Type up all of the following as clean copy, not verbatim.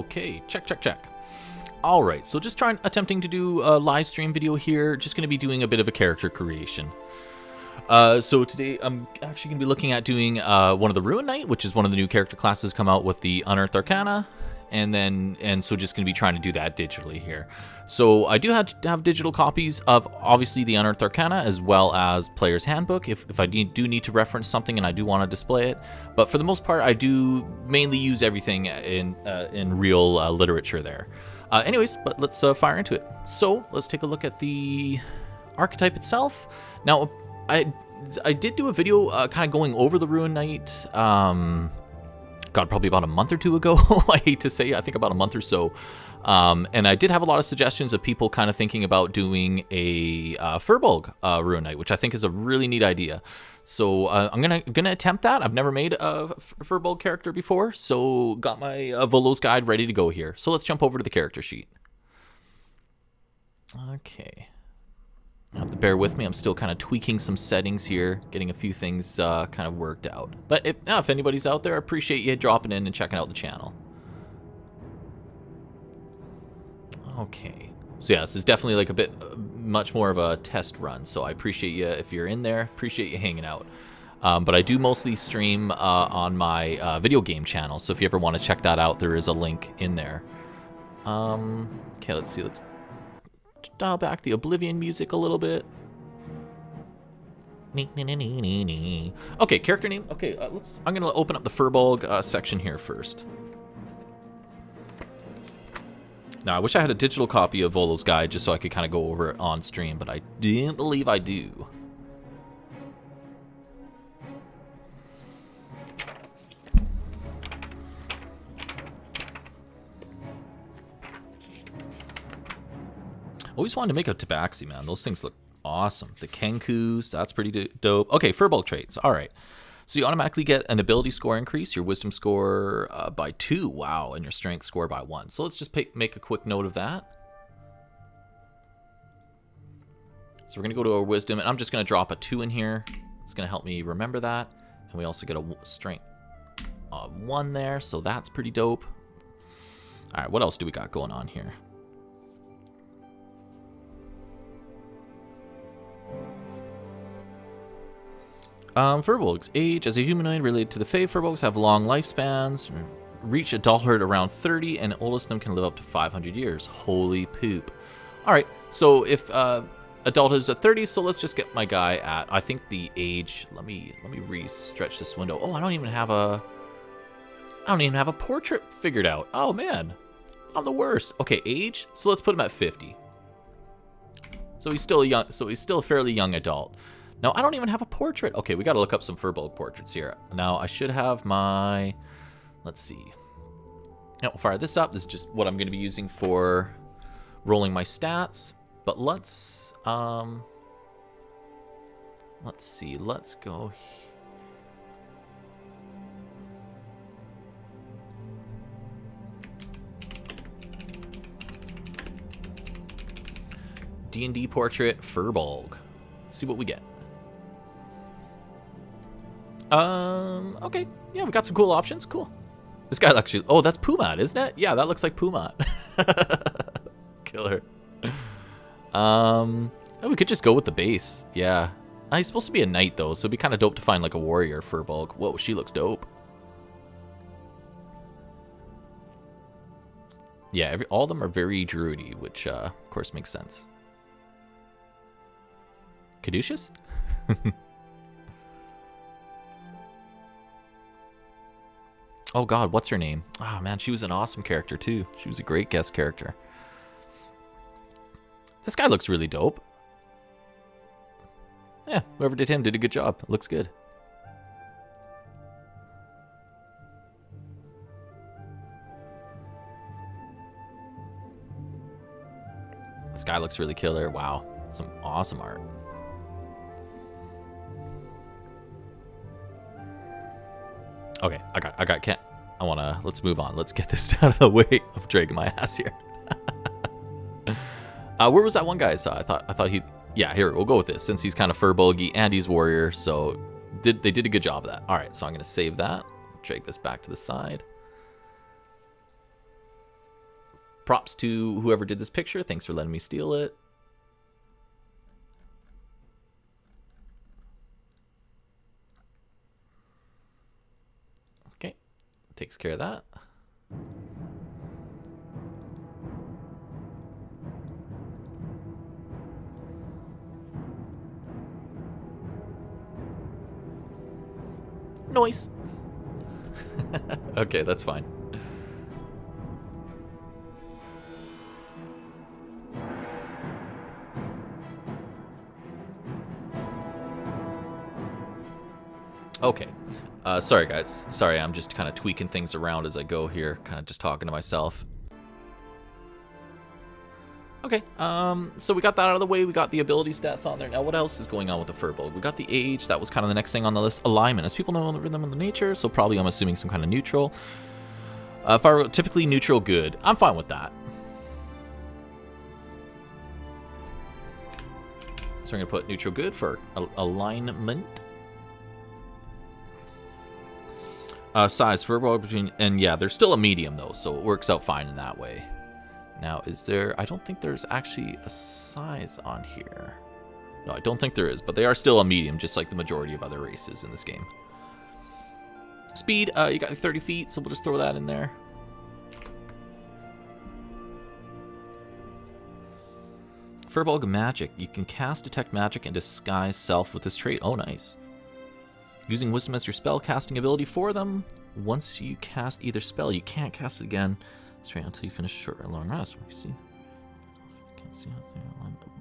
Okay, check. All right, so just attempting to do a live stream video here. Just going to be doing a bit of a character creation. So today I'm actually going to be looking at doing one of the Rune Knight, which is one of the new character classes come out with the Unearthed Arcana, and so just going to be trying to do that digitally here. So I do have to have digital copies of obviously the Unearthed Arcana as well as Player's Handbook if I do need to reference something and I do want to display it. But for the most part, I do mainly use everything in real literature there. Anyways, but let's fire into it. So let's take a look at the archetype itself. Now, I did do a video kind of going over the Rune Knight, God, probably about a month or two ago. I hate to say, I think about a month or so. And I did have a lot of suggestions of people kind of thinking about doing a Firbolg Rune Knight, which I think is a really neat idea. So I'm gonna attempt that. I've never made a Firbolg character before, so got my Volo's guide ready to go here. So let's jump over to the character sheet. Okay. You have to bear with me. I'm still kind of tweaking some settings here, getting a few things kind of worked out. But if anybody's out there, I appreciate you dropping in and checking out the channel. Okay. So yeah, this is definitely like a bit much more of a test run. So I appreciate you if you're in there. Appreciate you hanging out. But I do mostly stream on my video game channel. So if you ever want to check that out, there is a link in there. Okay, let's see. Let's dial back the Oblivion music a little bit. Okay, character name. Okay, I'm gonna open up the Firbolg section here first. Now, I wish I had a digital copy of Volo's guide just so I could kind of go over it on stream, but I didn't believe I do. Always wanted to make a Tabaxi, man. Those things look awesome. The Kenkus, that's pretty dope. Okay, Firbolg traits. All right. So you automatically get an ability score increase, your wisdom score by 2. Wow, and your strength score by 1. So let's just make a quick note of that. So we're going to go to our wisdom, and I'm just going to drop a 2 in here. It's going to help me remember that. And we also get a strength 1 there, so that's pretty dope. All right, what else do we got going on here? Firbolg's age. As a humanoid related to the Fae, Firbolgs have long lifespans, reach adulthood around 30, and oldest of them can live up to 500 years. Holy poop. Alright, so if adulthood is at 30, so let's just get my guy at, I think the age, let me re-stretch this window. Oh, I don't even have a portrait figured out. Oh man, I'm the worst. Okay, age, so let's put him at 50. So he's still a fairly young adult. Now, I don't even have a portrait. Okay, we got to look up some Firbolg portraits here. Now, I should have my... Let's see. Now, we'll fire this up. This is just what I'm going to be using for rolling my stats. But let's see. Let's go... D&D portrait, Firbolg. Let's see what we get. Okay. Yeah, we got some cool options. Cool. This guy actually... Oh, that's Pumat, isn't it? Yeah, that looks like Pumat. Killer. Oh, we could just go with the base. Yeah. He's supposed to be a knight, though, so it'd be kind of dope to find, like, a warrior Firbolg. Whoa, she looks dope. Yeah, all of them are very druidy, which, of course, makes sense. Caduceus? Oh god, what's her name? Oh man, she was an awesome character too. She was a great guest character. This guy looks really dope. Yeah, whoever did him did a good job. Looks good. This guy looks really killer. Wow, some awesome art. Okay, let's move on. Let's get this out of the way of dragging my ass here. Where was that one guy I saw? I thought he, yeah, here, we'll go with this since he's kind of Firbolgy and he's warrior. So they did a good job of that. All right, so I'm going to save that. Drag this back to the side. Props to whoever did this picture. Thanks for letting me steal it. Okay, takes care of that. Noise. Okay, that's fine. Okay. Sorry, guys. Sorry, I'm just kind of tweaking things around as I go here. Kind of just talking to myself. Okay, so we got that out of the way. We got the ability stats on there. Now, what else is going on with the Firbolg? We got the age. That was kind of the next thing on the list. Alignment. As people know the rhythm and the nature, so probably I'm assuming some kind of neutral. Typically neutral good. I'm fine with that. So we're going to put neutral good for alignment. Size, Firbolg between, and yeah, there's still a medium though, so it works out fine in that way. Now, is there, I don't think there's actually a size on here. No, I don't think there is, but they are still a medium, just like the majority of other races in this game. Speed, you got 30 feet, so we'll just throw that in there. Firbolg Magic. You can cast Detect Magic and Disguise Self with this trait. Oh, nice. Using Wisdom as your spell casting ability for them. Once you cast either spell, you can't cast it again straight until you finish a short or long rest. Let me see. Can't see out there.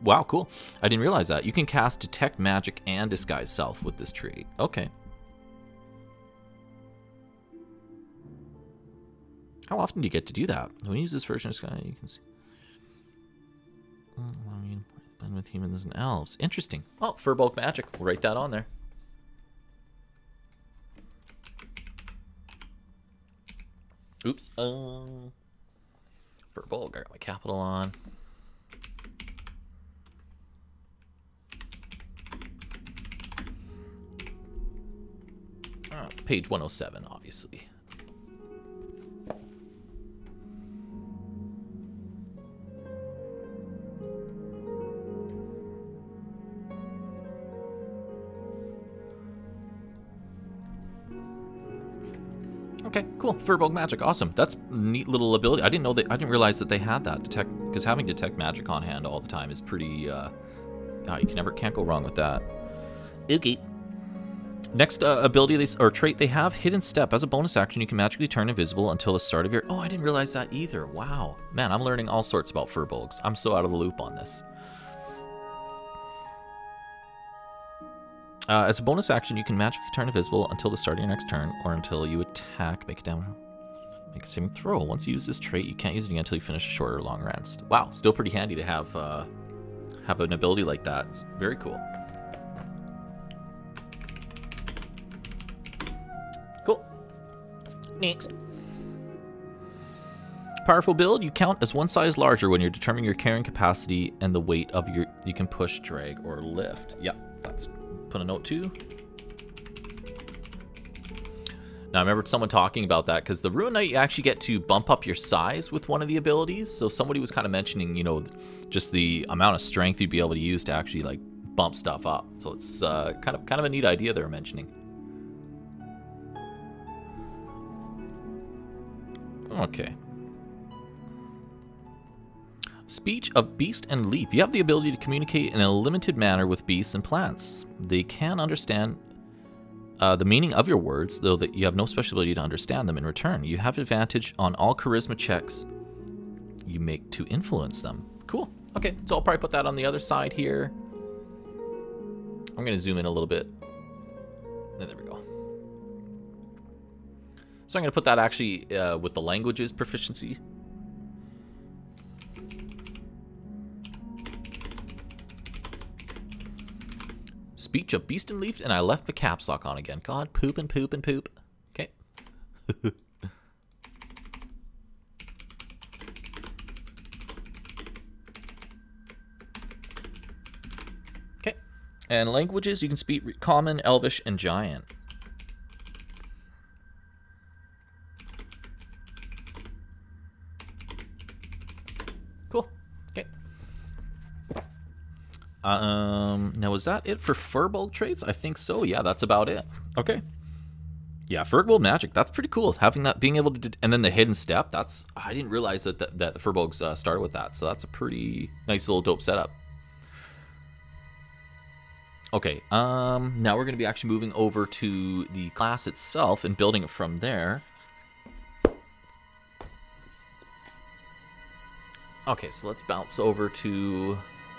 Wow, cool. I didn't realize that. You can cast Detect Magic and Disguise Self with this trait. Okay. How often do you get to do that? When you use this version of Sky, you can see. Blend with humans and elves. Interesting. Oh, Firbolg Magic. We'll write that on there. Oops. Firbolg. I got my capital on. Oh, it's page 107, obviously. Okay, cool. Firbolg Magic, awesome. That's a neat little ability. I didn't know that. I didn't realize that they had that. Detect, because having Detect Magic on hand all the time is pretty. You can't go wrong with that. Okay. Next ability or trait they have, Hidden Step. As a bonus action, you can magically turn invisible until the start of your. Oh, I didn't realize that either. Wow, man, I'm learning all sorts about Firbolgs. I'm so out of the loop on this. As a bonus action, you can magically turn invisible until the start of your next turn, or until you attack. Make a saving throw. Once you use this trait, you can't use it again until you finish a short or long rest. Wow, still pretty handy to have an ability like that. It's very cool. Cool. Next. Powerful build. You count as one size larger when you're determining your carrying capacity and the weight of your. You can push, drag, or lift. Yep, that's. Put a note too. Now I remember someone talking about that because the Rune Knight, you actually get to bump up your size with one of the abilities. So somebody was kind of mentioning, you know, just the amount of strength you'd be able to use to actually like bump stuff up. So it's kind of a neat idea they were mentioning. Okay. Speech of beast and leaf. You have the ability to communicate in a limited manner with beasts and plants. They can understand the meaning of your words, though that you have no special ability to understand them in return. You have advantage on all charisma checks you make to influence them. Cool. Okay, so I'll probably put that on the other side here. I'm going to zoom in a little bit. There we go. So I'm going to put that actually with the languages proficiency. Speech of beast and leaf, and I left the caps lock on again. God, poop and poop and poop. Okay. Okay. And languages, you can speak Common, Elvish, and Giant. Now is that it for Firbolg traits? I think so. Yeah, that's about it. Okay. Yeah, Firbolg magic. That's pretty cool. Having that, being able to, and then the hidden step. That's, I didn't realize that the Firbolgs started with that. So that's a pretty nice little dope setup. Okay. Now we're going to be actually moving over to the class itself and building it from there. Okay, so let's bounce over to.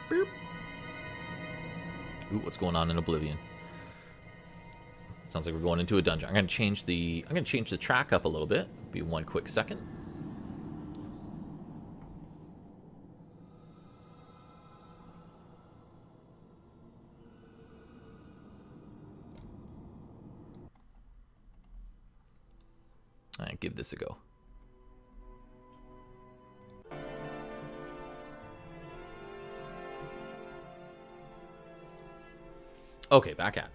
Boop. Ooh, what's going on in Oblivion? Sounds like we're going into a dungeon. I'm gonna change the track up a little bit. Be one quick second. All right, give this a go. Okay, back at.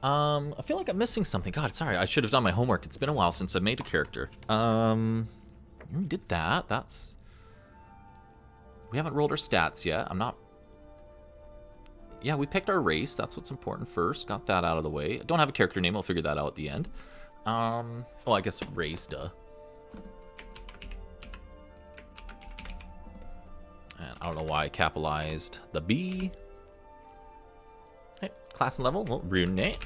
I feel like I'm missing something. God, sorry, I should have done my homework. It's been a while since I made a character. We did that. That's. We haven't rolled our stats yet. I'm not. Yeah, we picked our race. That's what's important first. Got that out of the way. I don't have a character name. I'll figure that out at the end. Oh, I guess race, duh. And I don't know why I capitalized the B. Hey, class and level, well, Rune. Okay.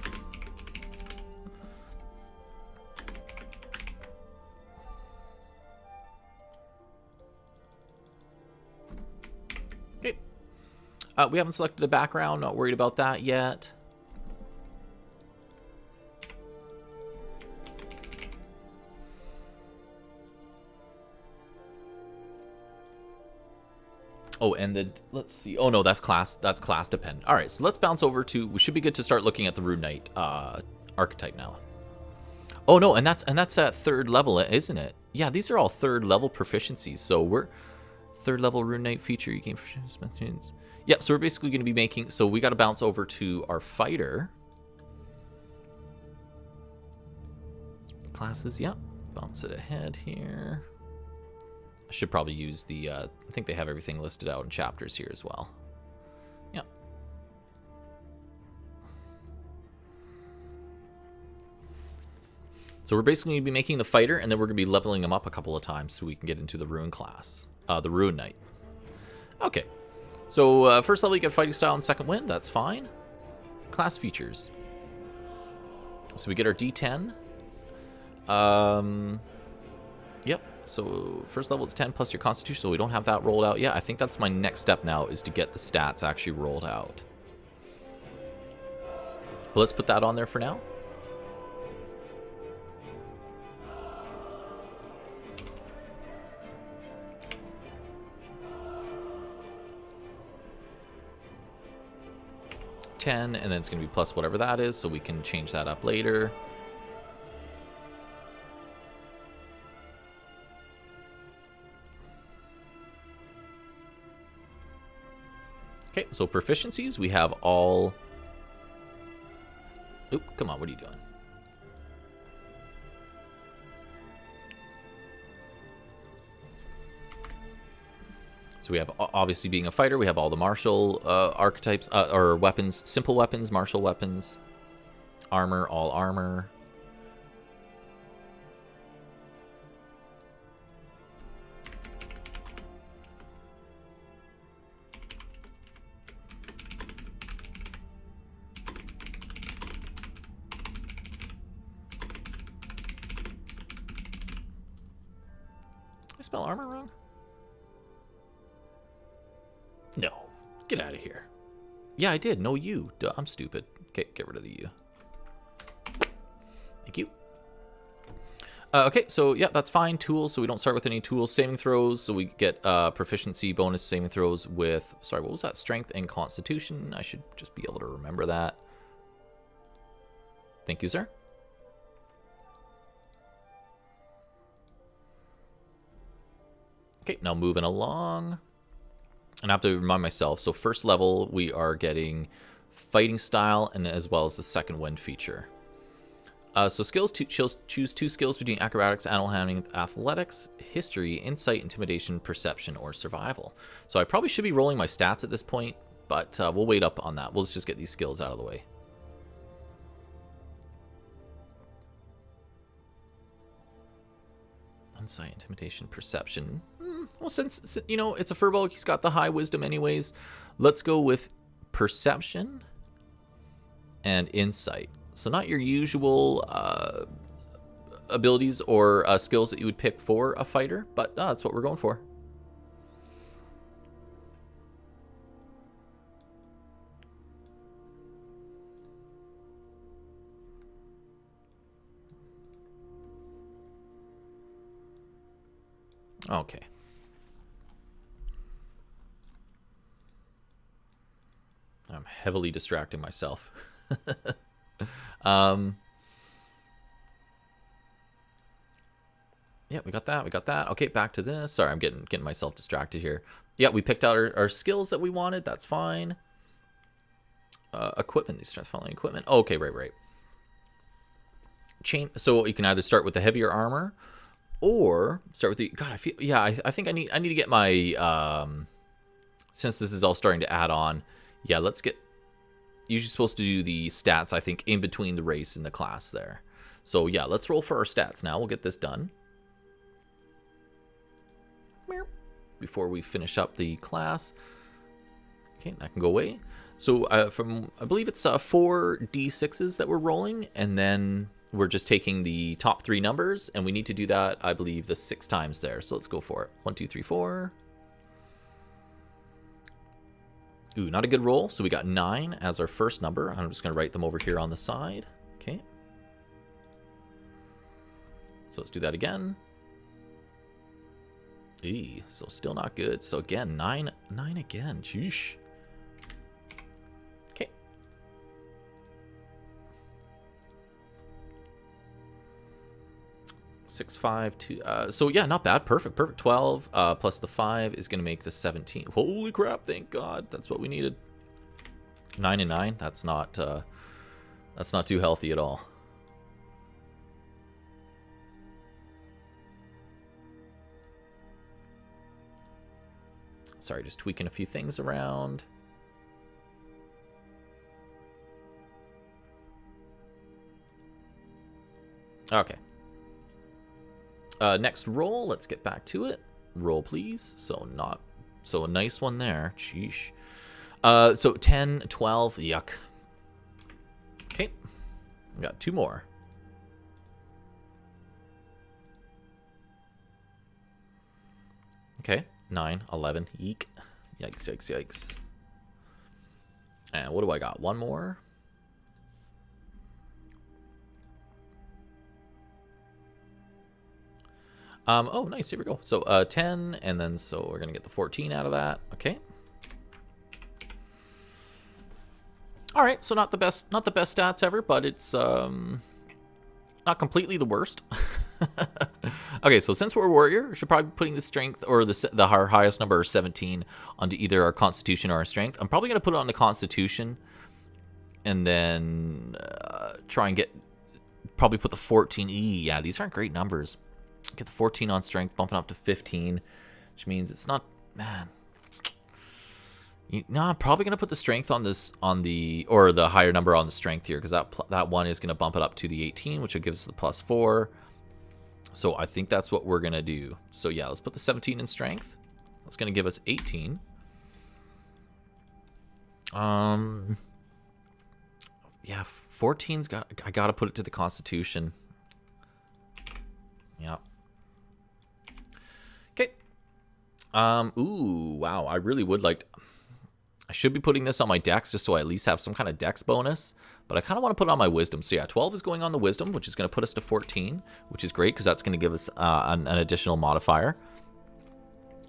We haven't selected a background, not worried about that yet. Oh, and the, let's see. Oh no, that's class dependent. All right, so let's bounce over to, we should be good to start looking at the Rune Knight archetype now. Oh no, and that's at 3rd level, isn't it? Yeah, these are all 3rd level proficiencies. So we're 3rd level Rune Knight feature. You gain proficiency. Yeah, so we're basically going to be making, so we got to bounce over to our fighter. Classes, yeah. Bounce it ahead here. I should probably use the, I think they have everything listed out in chapters here as well. Yep. So we're basically going to be making the fighter, and then we're going to be leveling him up a couple of times so we can get into the Rune class, the Rune Knight. Okay. So first level, you get fighting style and second wind. That's fine. Class features. So we get our D10. Yep. So first level it's 10 plus your constitution, so we don't have that rolled out yet. I think that's my next step now, is to get the stats actually rolled out. But let's put that on there for now. $10, and then it's going to be plus whatever that is, so we can change that up later. Okay, so proficiencies, we have all... Oop, come on, what are you doing? So we have, obviously being a fighter, we have all the martial archetypes, or weapons, simple weapons, martial weapons, armor, all armor. I spell armor wrong? No. Get out of here. Yeah, I did. No U. Duh, I'm stupid. Okay, get rid of the U. Thank you. Okay, so yeah, that's fine. Tools, so we don't start with any tools. Saving throws, so we get proficiency bonus saving throws with, sorry, what was that? Strength and Constitution. I should just be able to remember that. Thank you, sir. Okay, now moving along. And I have to remind myself, so first level, we are getting fighting style and as well as the second wind feature. So skills, choose 2 skills between acrobatics, animal handling, athletics, history, insight, intimidation, perception, or survival. So I probably should be rolling my stats at this point, but we'll wait up on that. We'll just get these skills out of the way. Insight, intimidation, perception. Well, since, you know, it's a furbolg, he's got the high wisdom anyways. Let's go with perception and insight. So not your usual abilities or skills that you would pick for a fighter, but that's what we're going for. Okay. I'm heavily distracting myself. Yeah, we got that. We got that. Okay, back to this. Sorry, I'm getting myself distracted here. Yeah, we picked out our skills that we wanted. That's fine. Equipment. These strength following equipment. Oh, okay, right. Chain. So you can either start with the heavier armor, or start with the. God, I feel. Yeah, I think I need to get my. Since this is all starting to add on. Yeah, let's get. Usually supposed to do the stats, I think, in between the race and the class there. So yeah, let's roll for our stats now. We'll get this done before we finish up the class. Okay, that can go away. So I believe it's 4 D6s that we're rolling, and then we're just taking the top 3 numbers, and we need to do that, I believe, the 6 times there. So let's go for it. 1, 2, 3, 4. Ooh, not a good roll. So we got 9 as our first number. I'm just going to write them over here on the side. Okay. So let's do that again. So still not good. So again, 9 again. Sheesh. Okay. 6, 5, 2. So yeah, not bad. Perfect. 12 plus the 5 is going to make the 17. Holy crap! Thank God. That's what we needed. 9 and 9. That's not too healthy at all. Sorry, just tweaking a few things around. Okay. Next roll, let's get back to it. Roll, please. So a nice one there. Sheesh. So 10, 12, yuck. Okay. We got 2 more. Okay. 9, 11, eek. Yikes. And what do I got? 1 more. Oh, nice. Here we go. So 10, and then so we're gonna get the 14 out of that. Okay. All right. So not the best stats ever, but it's not completely the worst. Okay. So since we're a warrior, we should probably be putting the strength or our highest number 17 onto either our constitution or our strength. I'm probably gonna put it on the constitution, and then try and probably put the 14. Yeah, these aren't great numbers. Get the 14 on strength, bumping up to 15, which means it's not, man. No, I'm probably gonna put the strength on this, or the higher number on the strength here, because that one is gonna bump it up to the 18, which will give us the +4. So I think that's what we're gonna do. So yeah, let's put the 17 in strength. That's gonna give us 18. Yeah, 14's I gotta put it to the constitution. Yeah. Okay. Ooh, wow. I really would like I should be putting this on my dex just so I at least have some kind of dex bonus, but I kind of want to put it on my wisdom. So yeah, 12 is going on the wisdom, which is going to put us to 14, which is great because that's going to give us an additional modifier.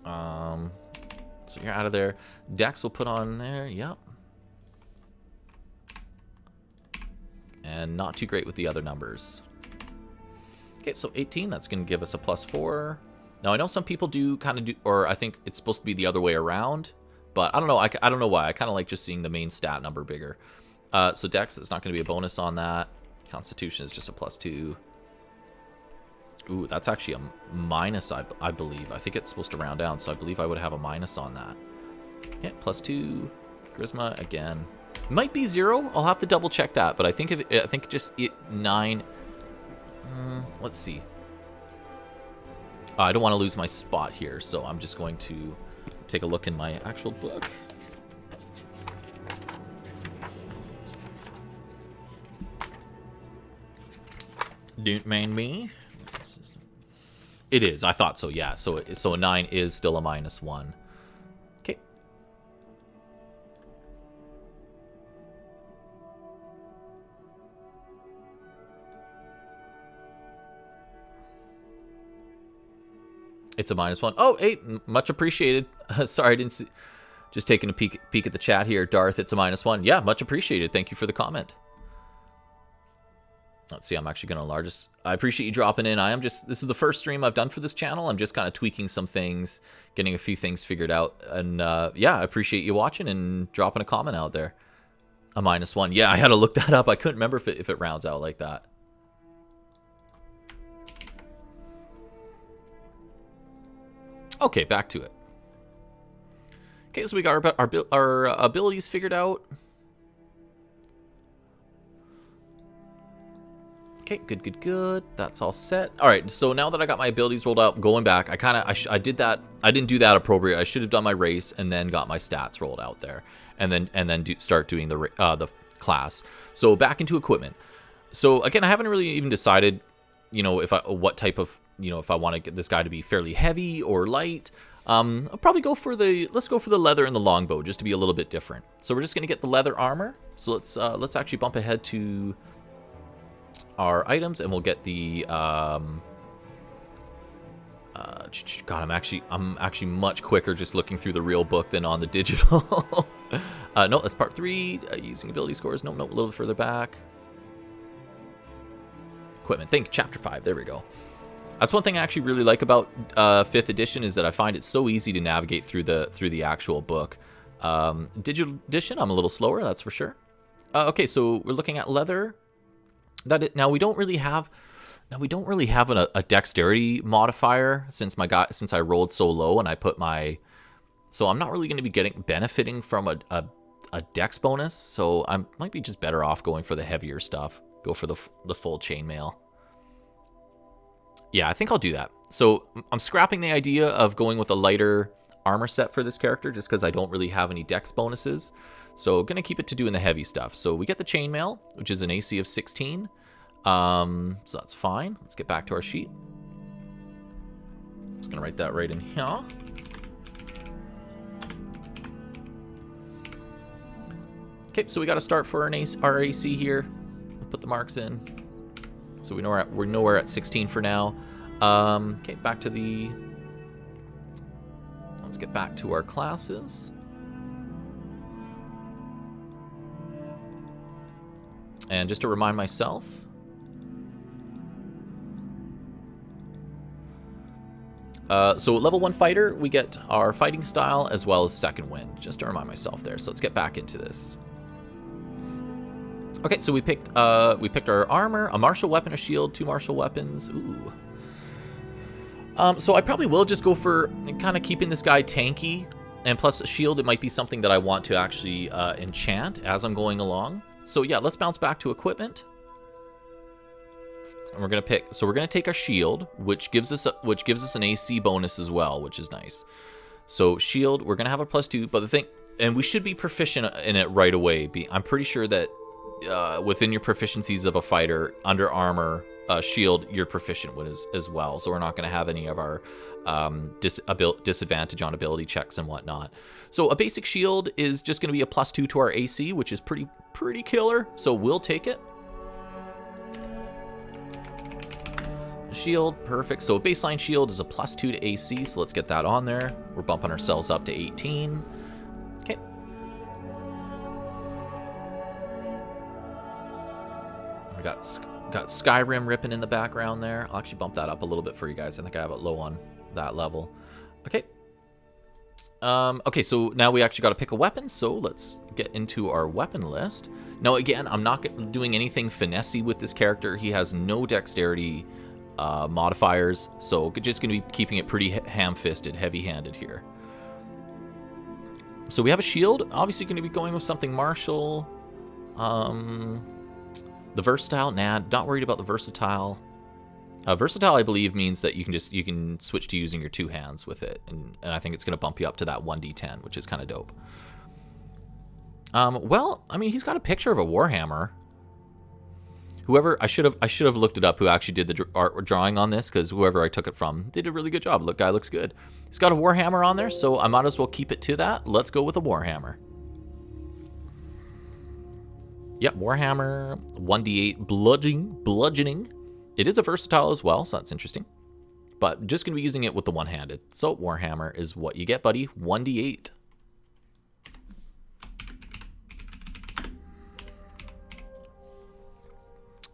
So you're out of there. Dex we'll put on there. Yep. And not too great with the other numbers. Okay, so 18, that's going to give us a +4. Now, I know some people or I think it's supposed to be the other way around, but I don't know. I don't know why. I kind of like just seeing the main stat number bigger. So Dex is not going to be a bonus on that. Constitution is just a +2. Ooh, that's actually a minus, I believe. I think it's supposed to round down, so I believe I would have a minus on that. Okay, +2. Charisma again. Might be 0. I'll have to double check that, but I think just 9. Let's see. I don't want to lose my spot here, so I'm just going to take a look in my actual book. Don't mind me. It is. I thought so. Yeah. So a 9 is still a -1. Okay. It's a -1. Oh, hey, much appreciated. Sorry, I didn't see. Just taking a peek at the chat here, Darth. It's a -1. Yeah, much appreciated. Thank you for the comment. Let's see, I'm actually going to largest. I appreciate you dropping in. This is the first stream I've done for this channel. I'm just kind of tweaking some things, getting a few things figured out. And yeah, I appreciate you watching and dropping a comment out there. A -1. Yeah, I had to look that up. I couldn't remember if it rounds out like that. Okay, back to it. Okay, so we got our abilities figured out. Okay, good. That's all set. All right, so now that I got my abilities rolled out, going back, I did that. I didn't do that appropriate. I should have done my race and then got my stats rolled out there, and then start doing the class. So back into equipment. So again, I haven't really even decided, you know, what type of, you know, if I want to get this guy to be fairly heavy or light. I'll probably let's go for the leather and the longbow just to be a little bit different. So we're just gonna get the leather armor. So let's actually bump ahead to our items, and we'll get the God, I'm actually much quicker just looking through the real book than on the digital. No, that's part 3. Using ability scores. No, a little further back. Equipment. Think chapter 5. There we go. That's one thing I actually really like about 5th edition, is that I find it so easy to navigate through the actual book. Digital edition, I'm a little slower, that's for sure. Okay, so we're looking at leather. Now we don't really have a dexterity modifier since I rolled so low and I put my, so I'm not really going to be benefiting from a dex bonus. So I might be just better off going for the heavier stuff. Go for the full chainmail. Yeah, I think I'll do that. So I'm scrapping the idea of going with a lighter armor set for this character just because I don't really have any dex bonuses. So going to keep it to doing the heavy stuff. So we get the chainmail, which is an AC of 16. So that's fine. Let's get back to our sheet. Just going to write that right in here. Okay, so we got to start for our AC here. We'll put the marks in. So we know we're at 16 for now. Okay, let's get back to our classes. And just to remind myself, so level 1 fighter, we get our fighting style as well as second wind, just to remind myself there. So let's get back into this. Okay, so we picked our armor, a martial weapon, a shield, 2 martial weapons. Ooh. So I probably will just go for kind of keeping this guy tanky, and plus a shield. It might be something that I want to actually enchant as I'm going along. So yeah, let's bounce back to equipment. And we're gonna take our shield, which gives us an AC bonus as well, which is nice. So shield, we're gonna have a +2, but the thing, and we should be proficient in it right away. I'm pretty sure that within your proficiencies of a fighter, under armor, shield, you're proficient with as well. So we're not gonna have any of our disadvantage on ability checks and whatnot. So a basic shield is just going to be a +2 to our AC, which is pretty killer. So we'll take it. Shield, perfect. So a baseline shield is a +2 to AC. So let's get that on there. We're bumping ourselves up to 18. Okay. We got Skyrim ripping in the background there. I'll actually bump that up a little bit for you guys. I think I have it low on that level. Okay. Okay, so now we actually got to pick a weapon. So let's get into our weapon list. Now, again, I'm not doing anything finessey with this character. He has no dexterity modifiers, so just going to be keeping it pretty ham-fisted, heavy-handed here. So we have a shield. Obviously going to be going with something martial. The versatile, nah, not worried about the versatile. Versatile, I believe, means that you can switch to using your 2 hands with it, and I think it's going to bump you up to that 1d10, which is kind of dope. Well, I mean, he's got a picture of a Warhammer. Whoever, I should have looked it up who actually did the art drawing on this, because whoever I took it from did a really good job. Look, guy looks good. He's got a Warhammer on there, so I might as well keep it to that. Let's go with a Warhammer. Yep, Warhammer, 1d8 bludgeoning. It is a versatile as well, so that's interesting. But just going to be using it with the one-handed. So Warhammer is what you get, buddy. 1d8.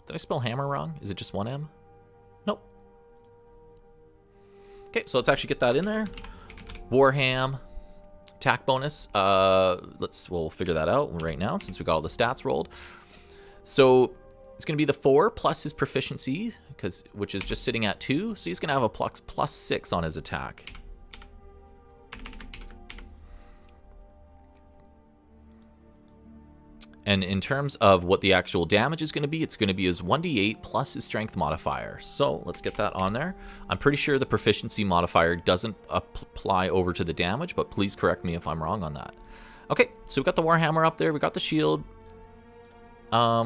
Did I spell hammer wrong? Is it just 1M? Nope. Okay, so let's actually get that in there. Warham. Attack bonus. We'll figure that out right now since we got all the stats rolled. So it's going to be the 4 plus his proficiency, which is just sitting at 2. So he's going to have a plus 6 on his attack. And in terms of what the actual damage is going to be, it's going to be his 1d8 plus his strength modifier. So let's get that on there. I'm pretty sure the proficiency modifier doesn't apply over to the damage, but please correct me if I'm wrong on that. Okay, so we've got the Warhammer up there. We got the shield. I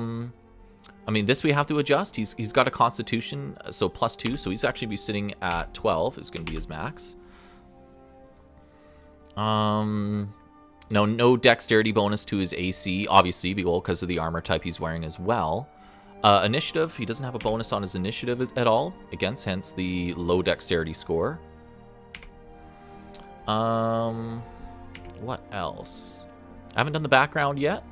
mean, this we have to adjust. He's got a constitution, so plus 2. So he's actually be sitting at 12 is going to be his max. No dexterity bonus to his AC, obviously, because of the armor type he's wearing as well. Initiative, he doesn't have a bonus on his initiative at all, hence the low dexterity score. What else? I haven't done the background yet.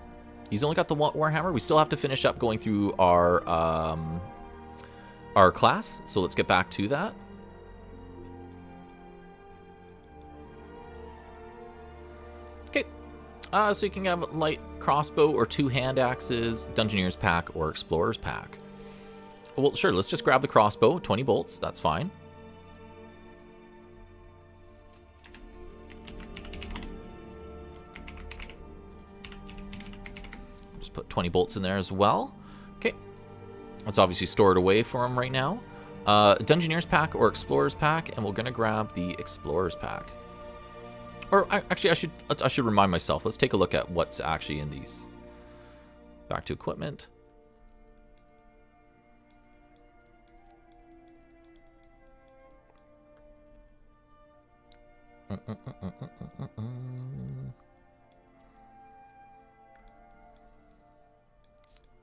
He's only got the Warhammer. We still have to finish up going through our class, so let's get back to that. So you can have a light crossbow or 2 hand axes, Dungeoneer's pack, or Explorer's pack. Well, sure, let's just grab the crossbow, 20 bolts, that's fine. Just put 20 bolts in there as well. Okay, let's obviously store it away for him right now. Dungeoneer's pack or Explorer's pack, and we're going to grab the Explorer's pack. Or actually, I should remind myself. Let's take a look at what's actually in these. Back to equipment.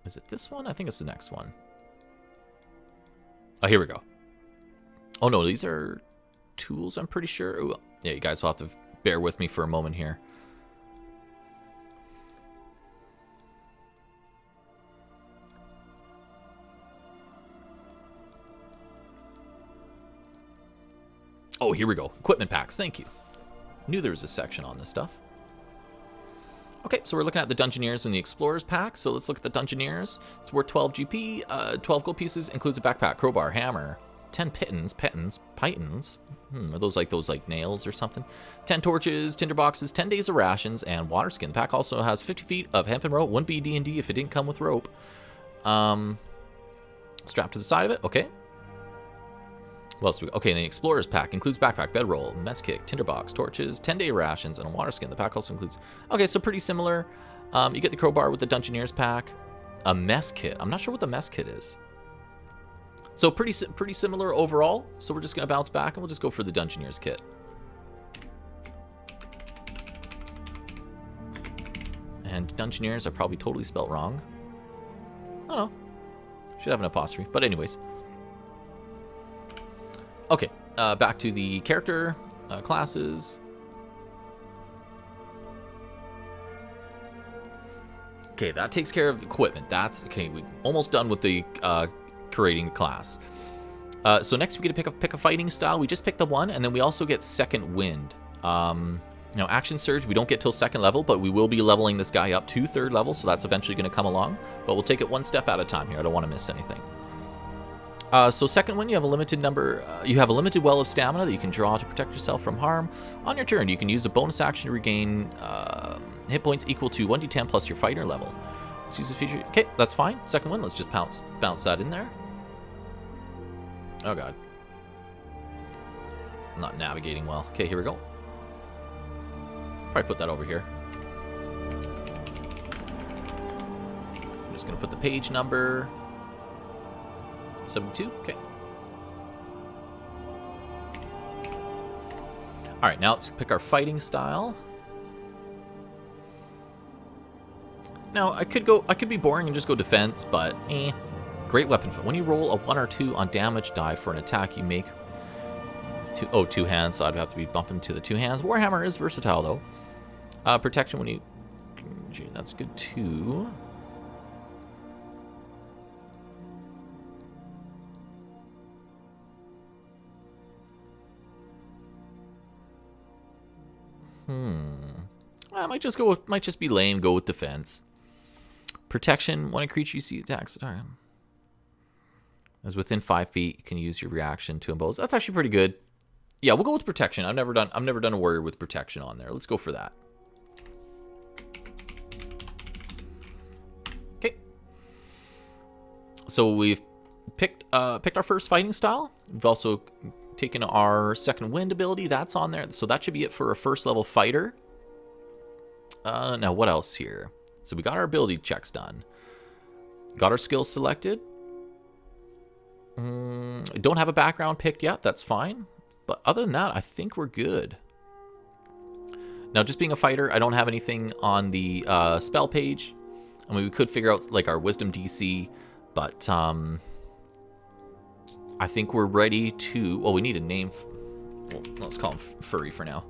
Is it this one? I think it's the next one. Oh, here we go. Oh no, these are tools, I'm pretty sure. Ooh, yeah, you guys will have to bear with me for a moment here. Oh, here we go. Equipment packs. Thank you. Knew there was a section on this stuff. Okay, so we're looking at the Dungeoneers and the Explorers pack. So let's look at the Dungeoneers. It's worth 12 GP, 12 gold pieces, includes a backpack, crowbar, hammer, 10 pitons, are those like nails or something? 10 torches, tinderboxes, 10 days of rations, and water skin. The pack also has 50 feet of hempen rope. Wouldn't be D&D if it didn't come with rope. Strapped to the side of it. Okay. What else do we got? Okay, and the Explorer's pack includes backpack, bedroll, mess kit, tinderbox, torches, 10-day rations, and a water skin. The pack also includes... Okay, so pretty similar. You get the crowbar with the Dungeoneer's pack. A mess kit. I'm not sure what the mess kit is. So pretty similar overall. So we're just going to bounce back and we'll just go for the Dungeoneer's kit. And Dungeoneers are probably totally spelt wrong. I don't know. Should have an apostrophe. But anyways. Okay. Back to the character classes. Okay, that takes care of equipment. That's okay. We're almost done with the creating the class. So next we get to pick a fighting style. We just picked the one, and then we also get second wind. Now, Action Surge, we don't get till 2nd level, but we will be leveling this guy up to 3rd level, so that's eventually going to come along. But we'll take it one step at a time here. I don't want to miss anything. So second one, you have a limited number. You have a limited well of stamina that you can draw to protect yourself from harm. On your turn, you can use a bonus action to regain hit points equal to 1d10 plus your fighter level. Let's use this feature. Okay, that's fine. Second one, let's just bounce that in there. Oh god, I'm not navigating well. Okay, here we go. Probably put that over here. I'm just gonna put the page number 72. Okay. All right, now let's pick our fighting style. Now I could be boring and just go defense, but great weapon. When you roll a 1 or 2 on damage die for an attack, you make two hands. So I'd have to be bumping to the 2 hands. Warhammer is versatile though. Protection when you, that's good too. I might just go with, might just be lame. Go with defense. Protection when a creature you see attacks as within 5 feet, you can use your reaction to impose. That's actually pretty good. Yeah, we'll go with protection. I've never done a warrior with protection on there. Let's go for that. Okay. So we've picked our first fighting style. We've also taken our second wind ability. That's on there. So that should be it for a first level fighter. Now what else here? So we got our ability checks done. Got our skills selected. Don't have a background picked yet. That's fine. But other than that, I think we're good. Now, just being a fighter, I don't have anything on the spell page. I mean, we could figure out like our wisdom DC, but I think we're ready to. Well, we need a name. Well, let's call him Furry for now.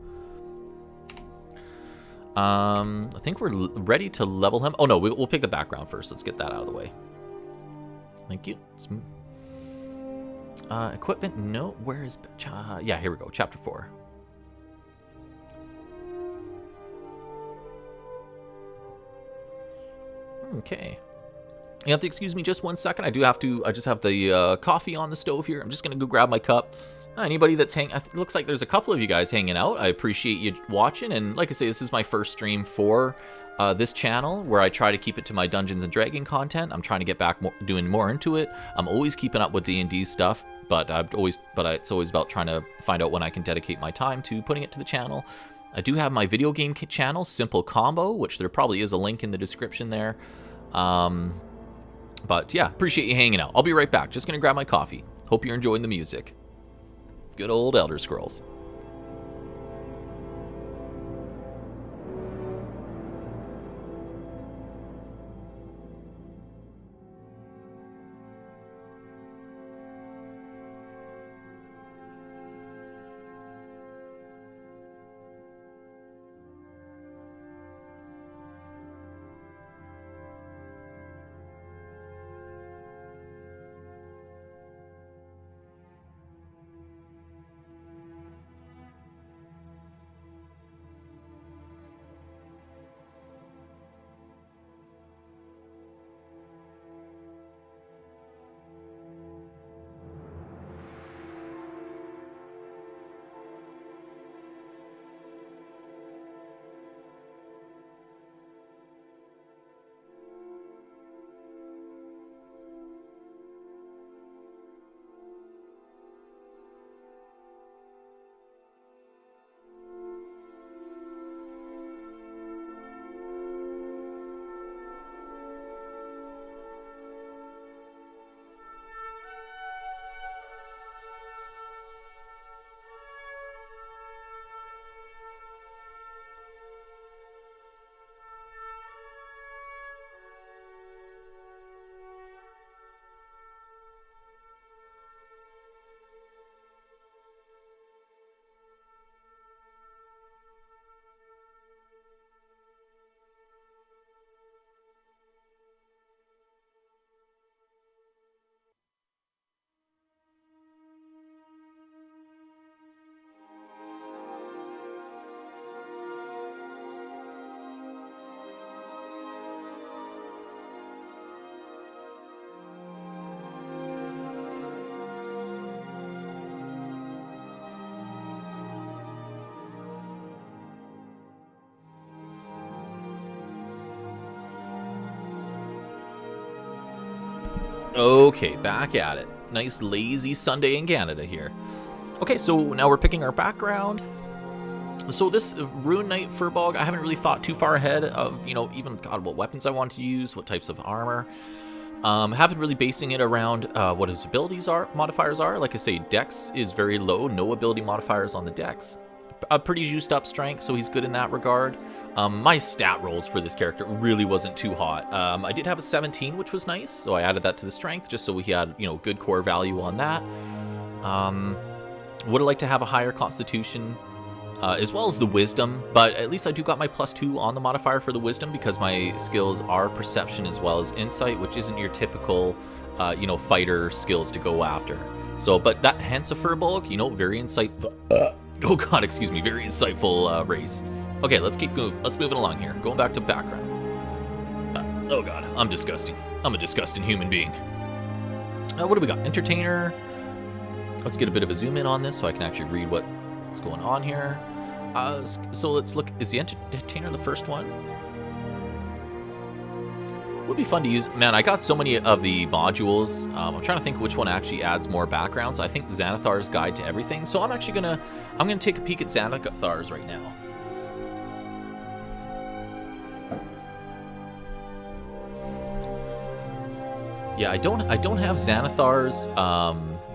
I think we're ready to level him. Oh no, we'll pick the background first. Let's get that out of the way. Thank you. Equipment. No, where is? Yeah, here we go. Chapter 4. Okay. You have to excuse me just 1 second. I just have the coffee on the stove here. I'm just gonna go grab my cup. Anybody that's looks like there's a couple of you guys hanging out. I appreciate you watching. And like I say, this is my first stream for this channel where I try to keep it to my Dungeons and Dragon content. I'm trying to get back doing more into it. I'm always keeping up with D&D stuff, but it's always about trying to find out when I can dedicate my time to putting it to the channel. I do have my video game channel, Simple Combo, which there probably is a link in the description there. But yeah, appreciate you hanging out. I'll be right back. Just gonna grab my coffee. Hope you're enjoying the music. Good old Elder Scrolls. Okay, back at it. Nice lazy Sunday in Canada here. Okay, so now we're picking our background. So this Rune Knight Furbog, I haven't really thought too far ahead of, you know, even, God, what weapons I want to use, what types of armor. Haven't really basing it around what his abilities are, modifiers are. Like I say, Dex is very low, no ability modifiers on the Dex. A pretty juiced up strength, so he's good in that regard. My stat rolls for this character really wasn't too hot. I did have a 17, which was nice, so I added that to the strength just so we had, you know, good core value on that. Would have liked to have a higher constitution, as well as the wisdom, but at least I do got my +2 on the modifier for the wisdom because my skills are perception as well as insight, which isn't your typical, you know, fighter skills to go after. So, but that hence a Furbog, you know, very insightful. Oh God, excuse me, very insightful race. Okay, let's keep moving. Let's move it along here. Going back to backgrounds. Oh God, I'm disgusting. I'm a disgusting human being. What do we got? Entertainer. Let's get a bit of a zoom in on this so I can actually read what's going on here. So let's look. Is the entertainer the first one? Would be fun to use. Man, I got so many of the modules. I'm trying to think which one actually adds more backgrounds. I think Xanathar's Guide to Everything. So I'm actually gonna take a peek at Xanathar's right now. Yeah, I don't have Xanathar's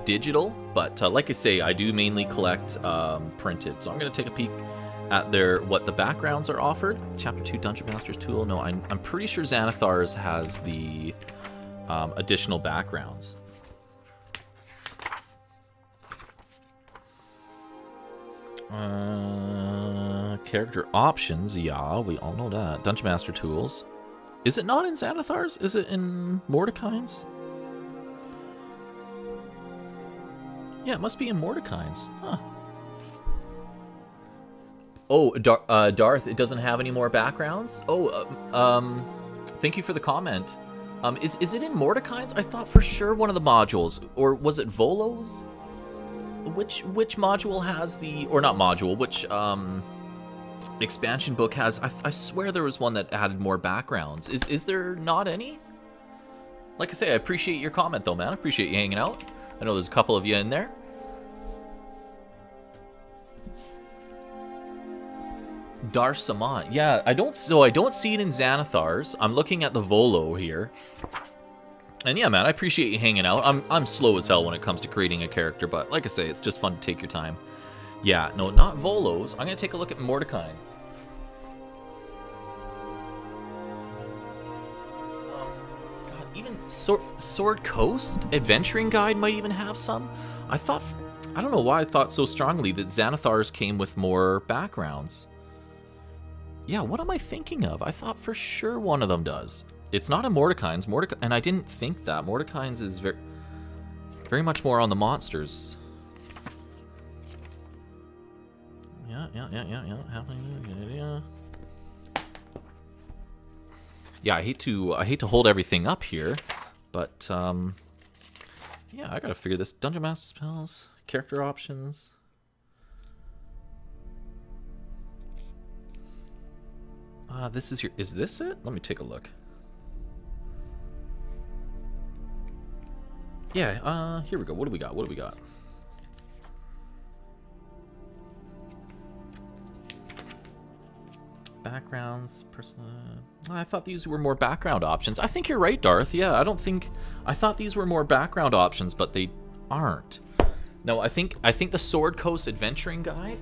digital, but like I say, I do mainly collect printed. So I'm gonna take a peek at what the backgrounds are offered. Chapter 2 Dungeon Master's Tool. No, I'm pretty sure Xanathar's has the additional backgrounds. Character options, yeah, we all know that. Dungeon Master Tools. Is it not in Xanathar's? Is it in Mordecai's? Yeah, it must be in Mordecai's. Huh. Oh, Darth, it doesn't have any more backgrounds? Oh, thank you for the comment. Is it in Mordecai's? I thought for sure one of the modules. Or was it Volo's? Which module has the... Or not module, which expansion book has... I swear there was one that added more backgrounds. Is there not any? Like I say, I appreciate your comment though, man. I appreciate you hanging out. I know there's a couple of you in there. Dar Samant. Yeah, I don't see it in Xanathar's. I'm looking at the Volo here. And yeah, man, I appreciate you hanging out. I'm slow as hell when it comes to creating a character, but like I say, it's just fun to take your time. Yeah, no, not Volo's. I'm gonna take a look at Mordecai's. God, even Sword Coast Adventuring Guide might even have some. I don't know why I thought so strongly that Xanathar's came with more backgrounds. Yeah, what am I thinking of? I thought for sure one of them does. It's not a Mordecai's. And I didn't think that. Mordecai's is very much more on the monsters. Yeah. Yeah, I hate to hold everything up here, but yeah, I gotta figure this. Dungeon Master spells, character options. Is this it? Let me take a look. Yeah, here we go. What do we got? Backgrounds, I thought these were more background options. I think you're right, Darth. Yeah, I thought these were more background options, but they aren't. No, I think the Sword Coast Adventuring Guide.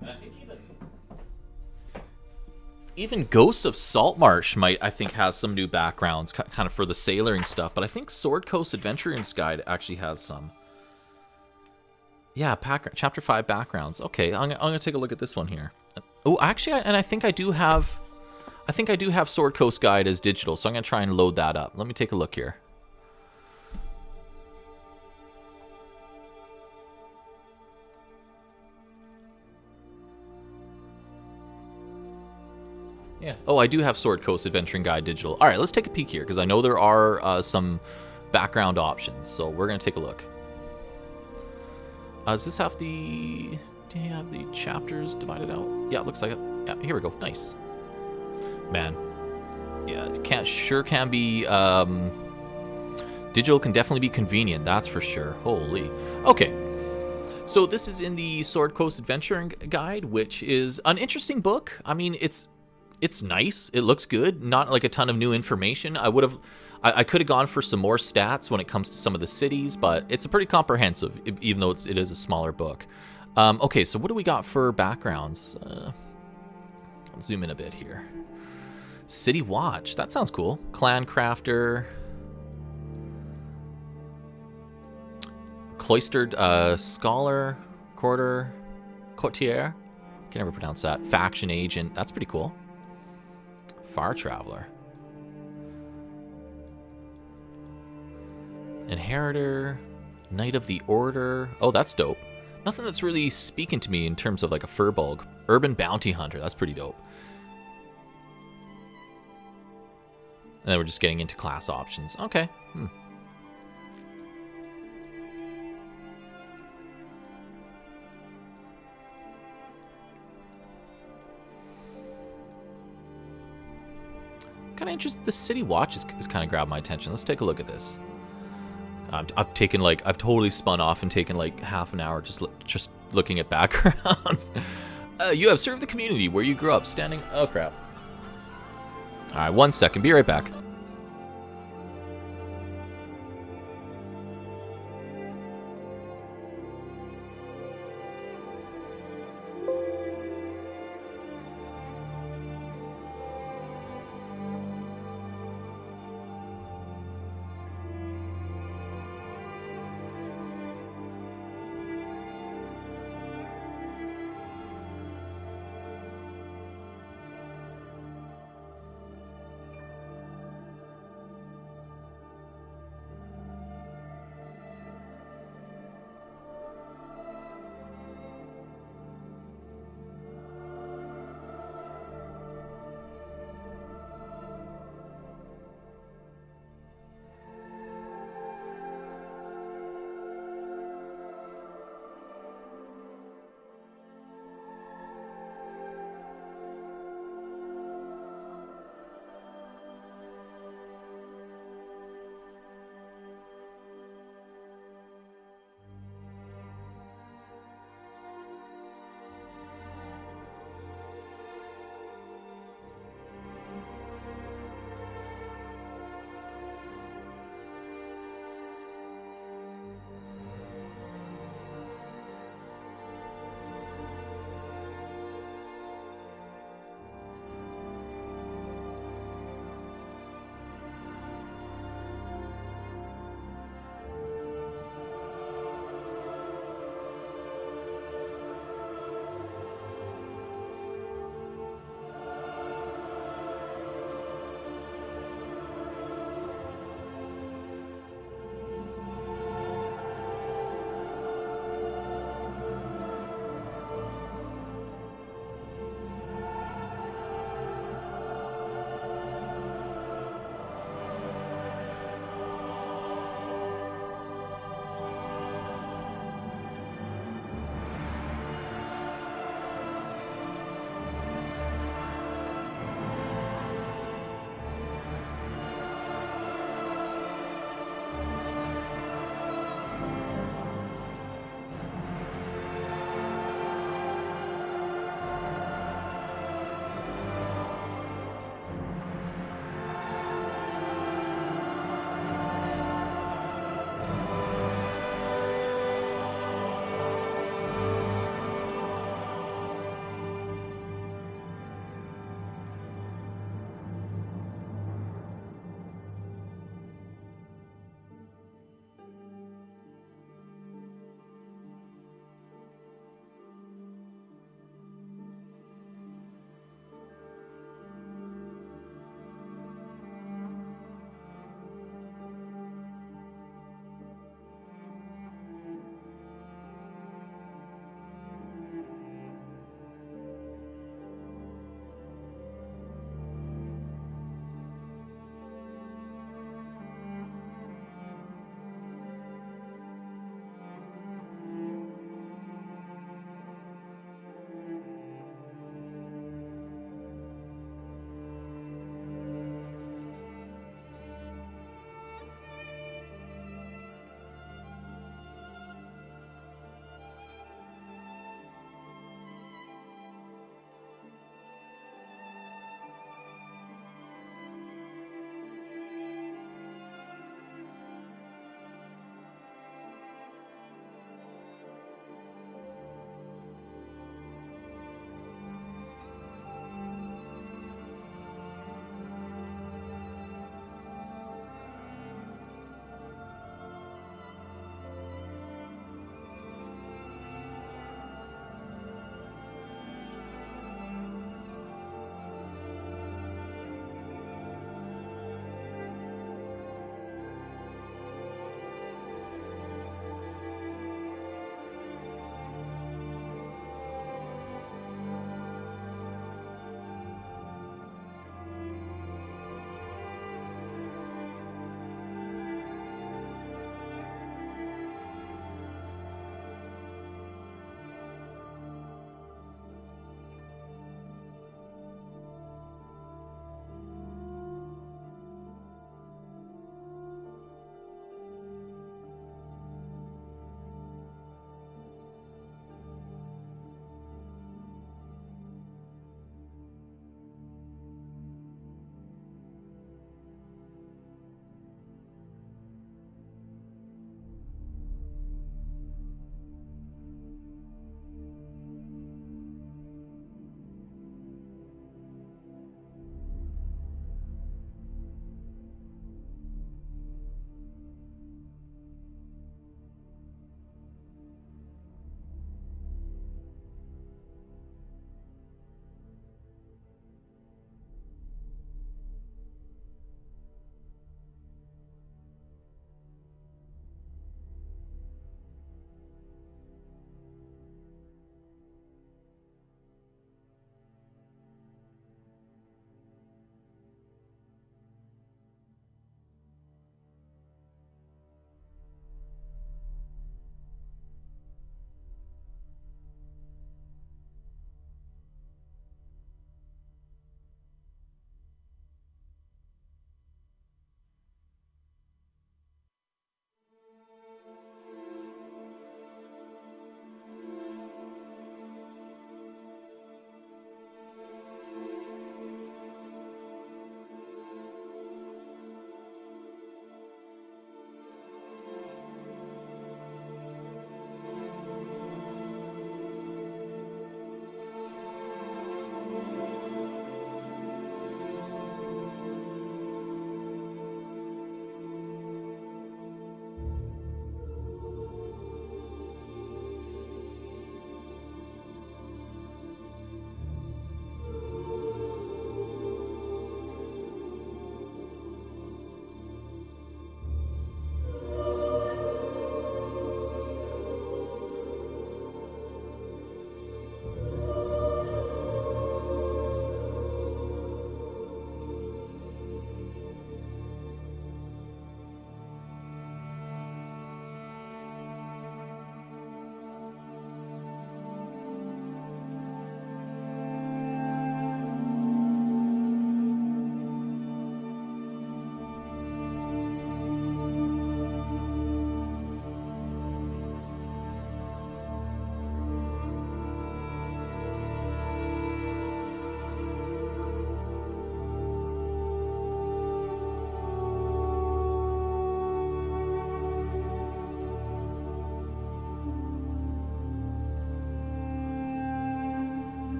And I think even Ghosts of Saltmarsh I think has some new backgrounds, kind of for the sailoring stuff. But I think Sword Coast Adventuring's Guide actually has some. Yeah, Chapter 5 backgrounds. Okay, I'm gonna take a look at this one here. Oh, actually, I think I do have Sword Coast Guide as digital, so I'm gonna try and load that up. Let me take a look here. Yeah. Oh, I do have Sword Coast Adventuring Guide digital. All right, let's take a peek here because I know there are some background options, so we're gonna take a look. Does this have the... Do you have the chapters divided out? Yeah, it looks like it. Yeah, here we go. Nice. Man. Yeah, can be. Digital can definitely be convenient. That's for sure. Holy. Okay. So this is in the Sword Coast Adventuring Guide, which is an interesting book. I mean, it's nice. It looks good. Not like a ton of new information. I could have gone for some more stats when it comes to some of the cities, but it's a pretty comprehensive, even though it is a smaller book. Okay, so what do we got for backgrounds? Let's zoom in a bit here. City Watch. That sounds cool. Clan Crafter. Cloistered Scholar. Courtier. Can never pronounce that. Faction Agent. That's pretty cool. Far Traveler. Inheritor. Knight of the Order. Oh, that's dope. Nothing that's really speaking to me in terms of like a Furbulk. Urban Bounty Hunter. That's pretty dope. And then we're just getting into class options. Okay. Kind of interested. The City Watch is kind of grabbed my attention. Let's take a look at this. I've totally spun off and taken like half an hour just looking at backgrounds. You have served the community where you grew up, standing. Oh crap. All right, 1 second. Be right back.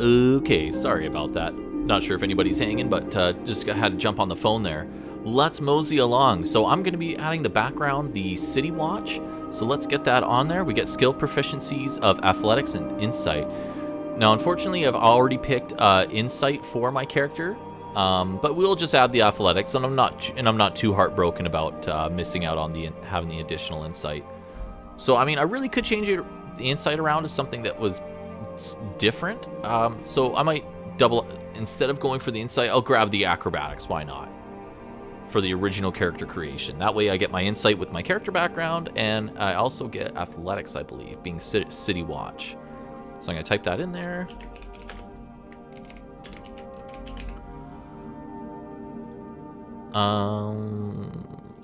Okay, sorry about that. Not sure if anybody's hanging, but just had to jump on the phone there. Let's mosey along. So I'm going to be adding the background, the City Watch. So let's get that on there. We get skill proficiencies of Athletics and Insight. Now, unfortunately, I've already picked Insight for my character, but we'll just add the Athletics, and I'm not too heartbroken about missing out on having the additional Insight. So I mean, I really could change the Insight around to something that was different. So I might double, instead of going for the Insight, I'll grab the Acrobatics. Why not? For the original character creation. That way I get my Insight with my character background, and I also get Athletics, I believe, being City Watch. So I'm going to type that in there.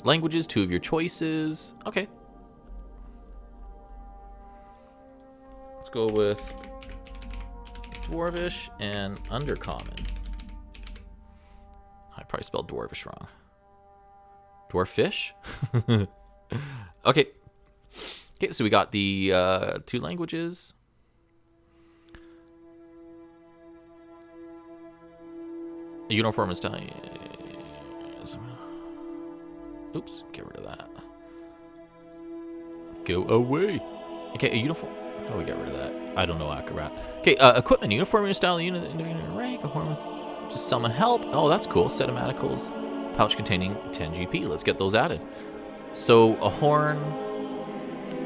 Languages, 2 of your choices. Okay. Let's go with Dwarvish and Undercommon. I probably spelled Dwarvish wrong. Dwarfish? Okay. Okay, so we got the 2 languages. A uniform is telling. Oops, get rid of that. Go away. Okay, a uniform. How do we get rid of that? I don't know, Acrobat. Okay, equipment, uniform, style, unit, rank, a horn with just summon help. Oh, that's cool. Set of manacles, pouch containing 10 GP. Let's get those added. So a horn,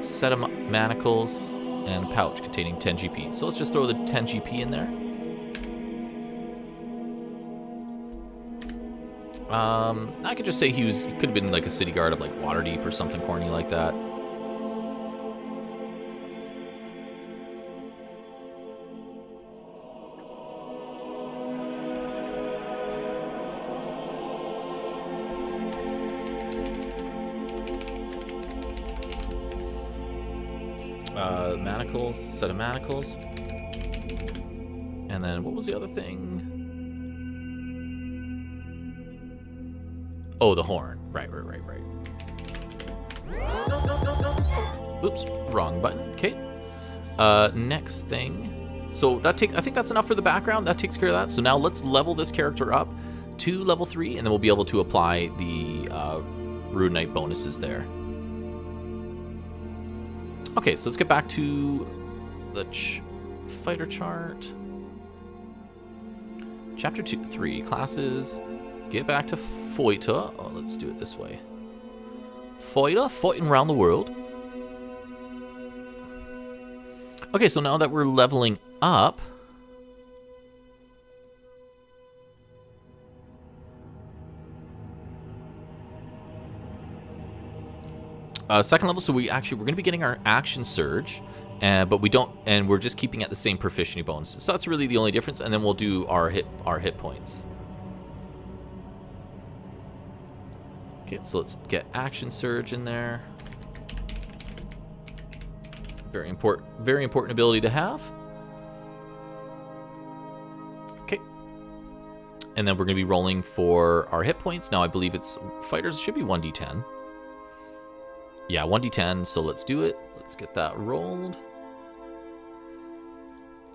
set of manacles, and a pouch containing 10 GP. So let's just throw the 10 GP in there. I could just say he could have been like a city guard of like Waterdeep or something corny like that. Manacles, set of manacles. And then what was the other thing? Oh, the horn. Right. Oops, wrong button. Okay. Next thing. So I think that's enough for the background. That takes care of that. So now let's level this character up to level 3, and then we'll be able to apply the Rune Knight bonuses there. Okay, so let's get back to the fighter chart. Chapter 3, classes. Get back to fighter. Oh, let's do it this way. Fighter, fighting around the world. Okay, so now that we're leveling up, second level, so we're going to be getting our action surge, but we don't, and we're just keeping at the same proficiency bonuses. So that's really the only difference, and then we'll do our hit points. Okay, so let's get action surge in there. Very important ability to have. Okay. And then we're going to be rolling for our hit points. Now I believe it's fighters should be 1d10. Yeah, 1d10, so let's do it. Let's get that rolled.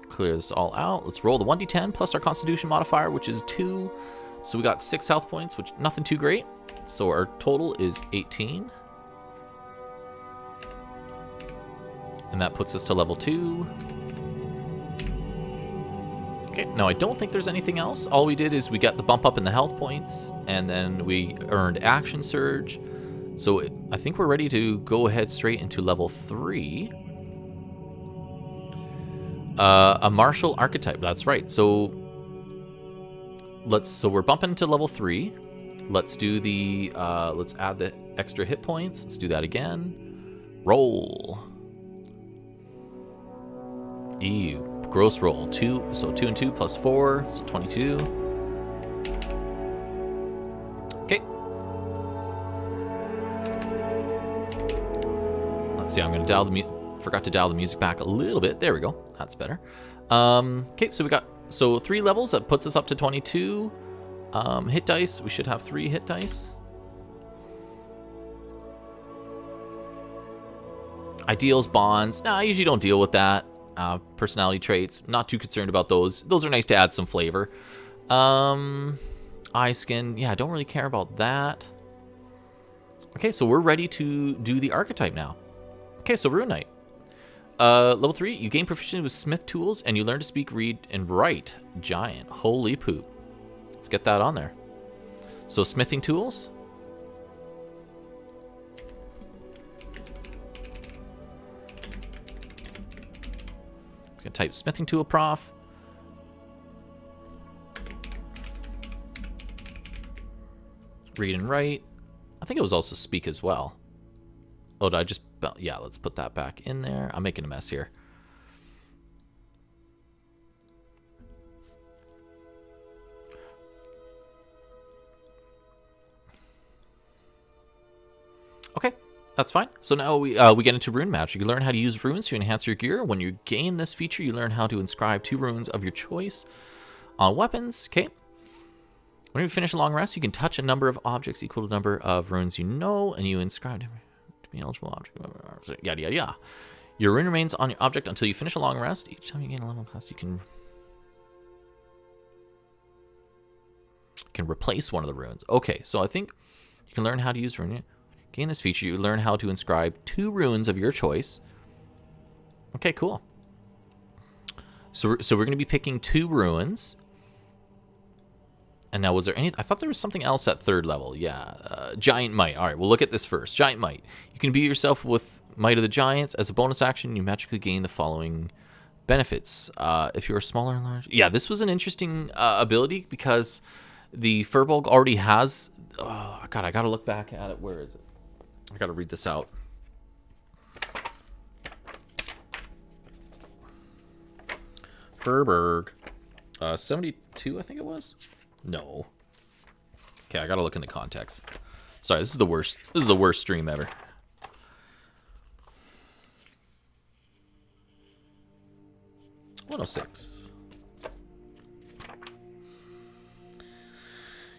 Clear this all out. Let's roll the 1d10 plus our constitution modifier, which is 2. So we got 6 health points, which nothing too great. So our total is 18. And that puts us to level 2. Okay, now I don't think there's anything else. All we did is we got the bump up in the health points, and then we earned action surge. So I think we're ready to go ahead straight into level 3. A martial archetype. That's right. So we're bumping to level 3. Let's do the let's add the extra hit points. Let's do that again. Roll. Ew. Gross roll. 2. So 2 and 2 plus 4. So 22. Okay. Let's see. I'm gonna dial the forgot to dial the music back a little bit. There we go. That's better. Okay. So we got 3 levels. That puts us up to 22. Hit dice. We should have 3 hit dice. Ideals, bonds. Nah, I usually don't deal with that. Personality traits. Not too concerned about those. Those are nice to add some flavor. Eye skin. Yeah, I don't really care about that. Okay, so we're ready to do the archetype now. Okay, so Rune Knight. Level 3, you gain proficiency with smith tools and you learn to speak, read, and write. Giant. Holy poop. Let's get that on there. So smithing tools. I'm gonna type smithing tool prof. Read and write. I think it was also speak as well. Oh, did I just... Yeah, let's put that back in there. I'm making a mess here. Okay, that's fine. So now we get into rune magic. You learn how to use runes to enhance your gear. When you gain this feature, you learn how to inscribe 2 runes of your choice on weapons. Okay. When you finish a long rest, you can touch a number of objects equal to the number of runes you know, and you inscribe to be eligible object. Yada yada yada. Your rune remains on your object until you finish a long rest. Each time you gain a level class, you can replace one of the runes. Okay, so I think you can learn how to use rune. Gain this feature, you learn how to inscribe 2 runes of your choice. Okay, cool. So we're going to be picking 2 runes. And now, was there any... I thought there was something else at 3rd level. Yeah, Giant Might. All right, we'll look at this first. Giant Might. You can imbue yourself with Might of the Giants. As a bonus action, you magically gain the following benefits. If you're smaller and large... Yeah, this was an interesting ability because the Firbolg already has... Oh, God, I got to look back at it. Where is it? I got to read this out. Firbolg. 72, I think it was. No. Okay, I gotta look in the context. Sorry, this is the worst. This is the worst stream ever. $106.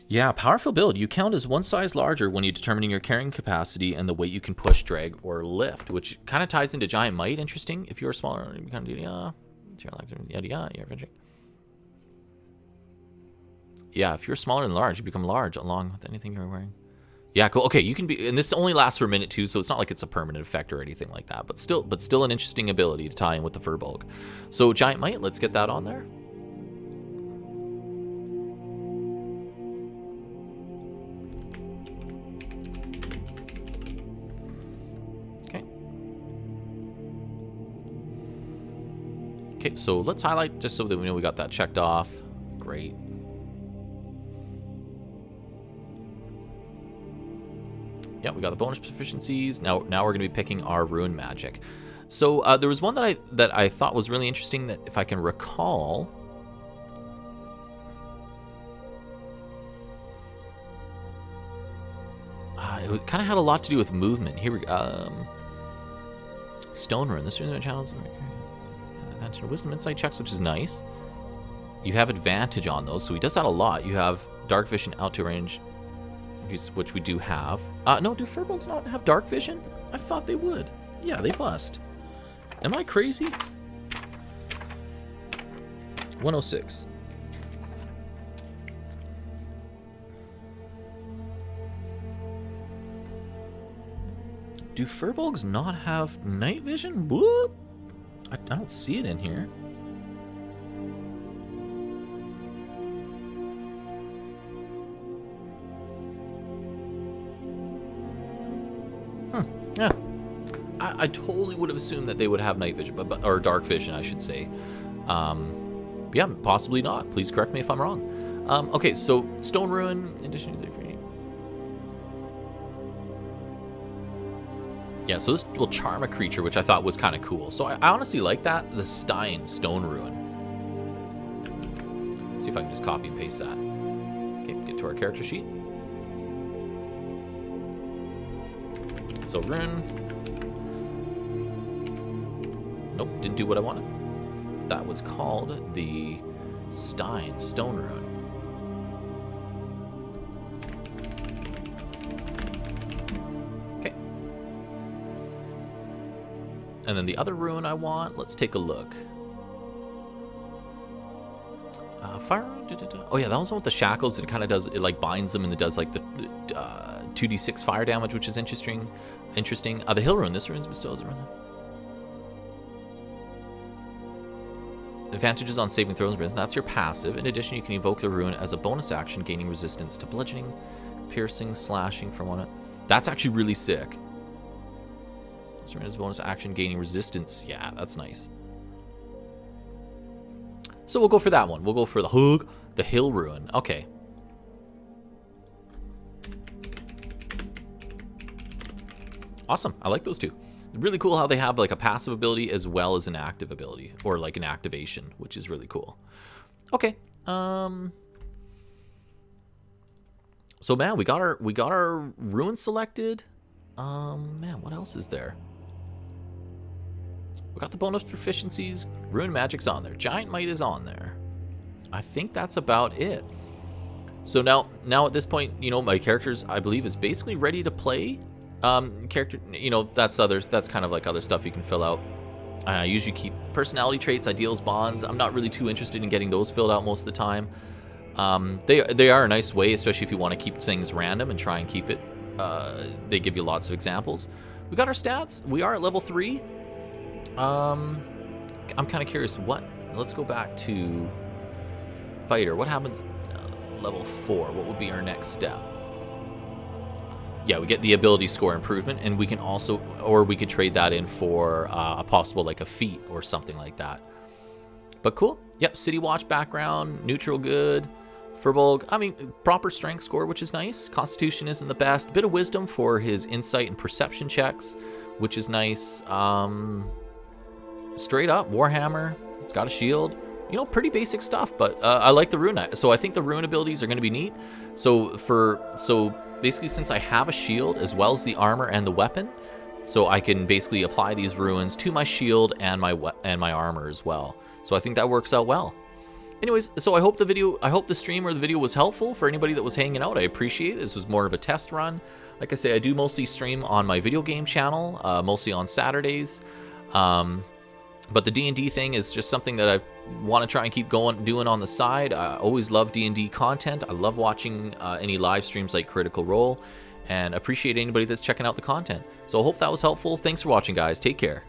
Yeah, powerful build. You count as 1 size larger when you're determining your carrying capacity and the weight you can push, drag, or lift, which kind of ties into Giant Might. Interesting. If you're smaller, you become yada yada. Yeah, if you're smaller than large, you become large along with anything you're wearing. Yeah, cool. Okay, you can be, and this only lasts for a minute too, so it's not like it's a permanent effect or anything like that. But still an interesting ability to tie in with the Firbolg. So Giant Might, let's get that on there. Okay. Okay, so let's highlight just so that we know we got that checked off. Great. Yeah, we got the bonus proficiencies. Now we're going to be picking our rune magic. So there was one that I thought was really interesting that if I can recall. It kind of had a lot to do with movement. Here we go. Stone rune. This rune channels advantage wisdom insight checks, which is nice. You have advantage on those, so he does that a lot. You have dark vision out to range, which we do have. No, do Firbolgs not have dark vision? I thought they would. Yeah, they must. Am I crazy? 106. Do Firbolgs not have night vision? Whoop! I don't see it in here. Yeah, I totally would have assumed that they would have night vision, or dark vision, I should say. Yeah, possibly not. Please correct me if I'm wrong. Okay, so Stone Ruin, in addition to the free. Yeah, so this will charm a creature, which I thought was kind of cool. So I honestly like that, the Stein Stone Ruin. Let's see if I can just copy and paste that. Okay, get to our character sheet. So Rune. Nope, didn't do what I wanted. That was called the Stein Stone Ruin. Okay. And then the other rune I want, let's take a look. Fire rune, oh yeah, that was one with the shackles. It kind of does, it like binds them and it does like the 2d6 fire damage, which is interesting. The hill rune, this rune bestows a rune. Advantages on saving throws and prison. That's your passive. In addition, you can evoke the rune as a bonus action, gaining resistance to bludgeoning, piercing, slashing from one. That's actually really sick. This rune as a bonus action, gaining resistance. Yeah, that's nice. So we'll go for that one. We'll go for the hill rune. Okay. Awesome. I like those two. Really cool how they have like a passive ability as well as an active ability, or like an activation, which is really cool. Okay. So man, we got our rune selected. Man, what else is there? We got the bonus proficiencies. Rune magic's on there. Giant might is on there. I think that's about it. So now at this point, you know, my characters, I believe, is basically ready to play. Character, you know, that's kind of like other stuff you can fill out. I usually keep personality traits, ideals, bonds. I'm not really too interested in getting those filled out most of the time. They are a nice way, especially if you want to keep things random and try and keep it. They give you lots of examples. We got our stats. We are at level 3. I'm kind of curious let's go back to fighter. What happens level 4? What would be our next step? Yeah, we get the ability score improvement, and we can also, or we could trade that in for a possible like a feat or something like that. But cool. Yep, City Watch background, neutral good. Furbolg, I mean, proper strength score, which is nice. Constitution isn't the best. Bit of wisdom for his insight and perception checks, which is nice. Straight up, Warhammer. It's got a shield. You know, pretty basic stuff, but I like the rune. So I think the rune abilities are going to be neat. So basically, since I have a shield as well as the armor and the weapon, so I can basically apply these runes to my shield and my armor as well. So I think that works out well. Anyways, so I hope the stream or the video was helpful for anybody that was hanging out. I appreciate it. This was more of a test run. Like I say, I do mostly stream on my video game channel, mostly on Saturdays. But the D&D thing is just something that I want to try and keep doing on the side. I always love D&D content. I love watching any live streams like Critical Role, and appreciate anybody that's checking out the content. So I hope that was helpful. Thanks for watching, guys. Take care.